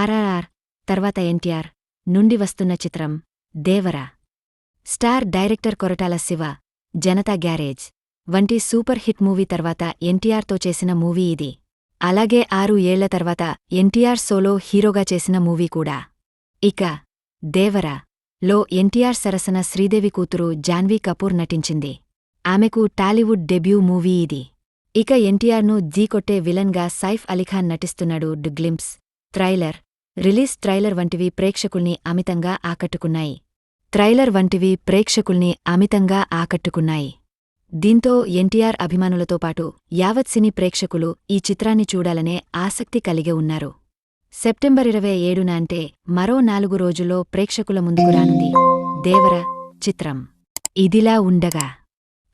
ఆర్ఆర్ఆర్ తర్వాత ఎన్టీఆర్ నుండి వస్తున్న చిత్రం Devara. Star director Koratala Siva, Janatha garage వంటి సూపర్ హిట్ మూవీ తర్వాత ఎన్టీఆర్తో చేసిన మూవీ ఇది. అలాగే 6 ఏళ్ల తర్వాత ఎన్టీఆర్ సోలో హీరోగా చేసిన మూవీ కూడా. ఇక దేవర లో ఎన్టీఆర్ సరసన శ్రీదేవి కూతురు జాన్వీ కపూర్ నటించింది. ఆమెకు టాలీవుడ్ డెబ్యూ మూవీ ఇది. ఇక ఎన్టీఆర్ను ఢీకొట్టే విలన్గా సైఫ్ అలీఖాన్ నటిస్తున్నాడు. గ్లింప్స్, ట్రైలర్, రిలీజ్ ట్రైలర్ వంటివి ప్రేక్షకుల్ని ఆకట్టుకున్నాయి. దీంతో ఎన్టీఆర్ అభిమానులతో పాటు యావత్ సినీ ప్రేక్షకులు ఈ చిత్రాన్ని చూడాలనే ఆసక్తి కలిగి ఉన్నారు. సెప్టెంబర్ 27న అంటే మరో 4 రోజుల్లో ప్రేక్షకుల ముందుకు రానుంది దేవర చిత్రం. ఇదిలా ఉండగా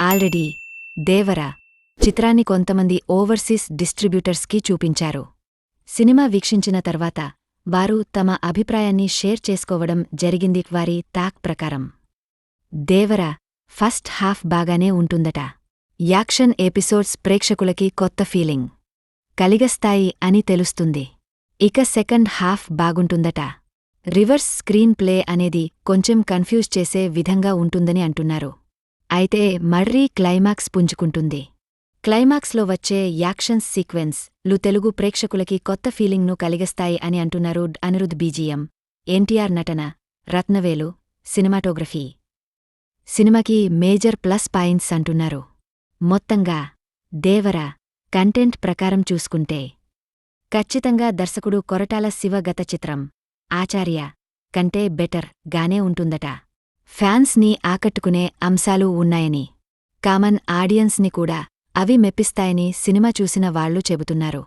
ఆల్రెడీ దేవర చిత్రాన్ని కొంతమంది ఓవర్సీస్ డిస్ట్రిబ్యూటర్స్కి చూపించారు. సినిమా వీక్షించిన తర్వాత వారు తమ అభిప్రాయాన్ని షేర్ చేసుకోవడం జరిగింది. వారి టాక్ ప్రకారం దేవర ఫస్ట్ హాఫ్ బాగానే ఉంటుందట. యాక్షన్ ఎపిసోడ్స్ ప్రేక్షకులకి కొత్త ఫీలింగ్ కలిగస్తాయి అని తెలుస్తుంది. ఇక సెకండ్ హాఫ్ బాగుంటుందట. రివర్స్ స్క్రీన్ ప్లే అనేది కొంచెం కన్ఫ్యూజ్ చేసే విధంగా ఉంటుందని అంటున్నారు. అయితే మర్రీ క్లైమాక్స్ పుంజుకుంటుంది. క్లైమాక్స్లో వచ్చే యాక్షన్స్ సీక్వెన్స్ లు తెలుగు ప్రేక్షకులకి కొత్త ఫీలింగ్ను కలిగిస్తాయి అని అంటున్నారు. అనిరుద్ బీజీఎం, ఎన్టీఆర్ నటన, రత్నవేలు, సినిమాటోగ్రఫీ సినిమాకి మేజర్ ప్లస్ పాయింట్స్ అంటున్నారు. మొత్తంగా దేవర కంటెంట్ ప్రకారం చూసుకుంటే ఖచ్చితంగా దర్శకుడు కొరటాల శివ గత చిత్రం ఆచార్య కంటే బెటర్ గానే ఉంటుందట. ఫ్యాన్స్ ని ఆకట్టుకునే అంశాలు ఉన్నాయని, కామన్ ఆడియన్స్ ని కూడా అవి మెప్పిస్తాయని సినిమా చూసిన వాళ్లు చెబుతున్నారు.